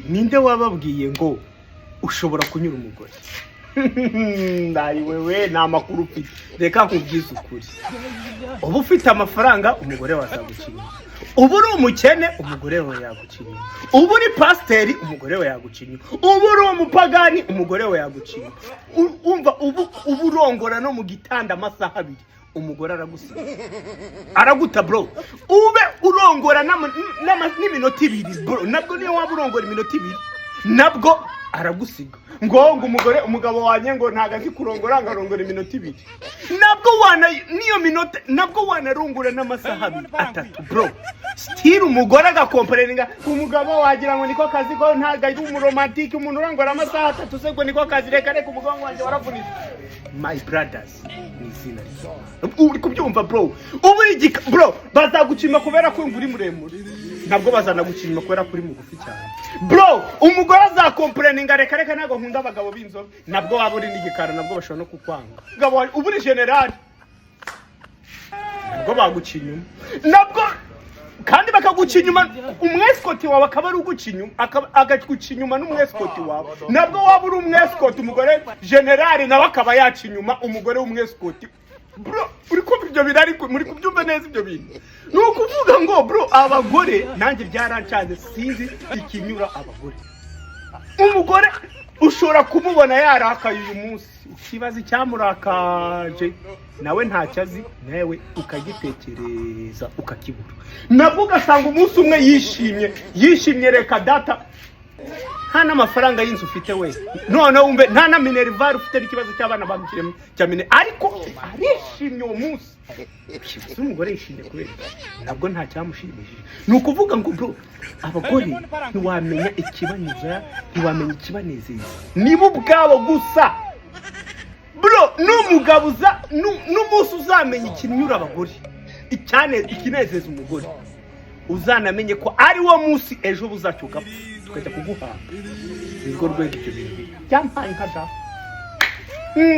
ninde wababwiye ngo ushobora kunyura umugore? Ndayi wewe nta makuru ufite, reka nkubwize ukuri. Ubu ufite amafaranga umugore wazagucinya, ubu uri umukene umugore we yagucinya, ubu uri pasiteri umugore we yagucinya, ubu uri umupagani umugore we yagucinya. Umva ubu urongora no mu gitanda amasaha 2 umugore aragusiga, araguta bro. Ube urongora n'iminota 2 bro, nabwo niyo waba urongora iminota 2 nabwo aragusiga. Ngo umugabo wanye ngo ntaga kikurongora ngarongora iminota 2 nabwo wana niyo minota nabwo wanarungura n'amasaha 3 bro. Still umugore agakompereninga umugabo wagira ngo niko kazi ko ntaga ari umuromantike, umuntu urangora amasaha 3 sego niko kazi. Reka umugongo wanje waravunitse. My brothers, nizina uri kubyumva bro. Ubu bro bazagucima kubera ko nguri muremure, nabwo bazanagucima kubera kuri mugufi cyane bro. Umugore azakompereninga reka nago nkunda abagabo b'inzobe, nabwo waba uri n'igikara, nabwo bashobora no kukwanga. Gabo ubu uri general, nabwo bagucinyuma, nabwo kandi bakagucinyuma. Umwescoti wawe akaba ari ugucinyuma, agagucinyuma n'umwescoti wawe, nabwo waba uri umwescoti. Umugore general nawe akaba yacinyuma umugore w'umwescoti bro. Uri kumva ibyo birari muri kubyumva neza ibyo bintu? Nukuvuga ngo bro abagore nanjye byarancanze, sinzi ikinyura abagore. Umugore ushobora kumubona yarakaye uyu munsi, ikibazo cyamurakaje nawe ntacyazi, nawe ukagitekereza ukakibura, nabwo ugasanga umunsi umwe yishimye reka data nta n'amafaranga y'inzu ufite we, none wumve nta na minerval ufite, n'ikibazo cy'abana bamukiremo cyamine, ariko arishimye uwo munsi. Umugore yishimye kubera nabwo nta cyamushimishije. Nukuvuga ngo bro abagore ntiwamenya ikibanyuza, ntiwamenya ikibanezeza, nibo ubwabo gusa bro. N'umugabuza n'umunsi uzamenya ikinyura abagore, ikinezeza umugore, uzanamenye ko ari wo munsi ejo buzacyuka tukajya kuguhamba. Nirwo rwego ibyo bintu byampaye nka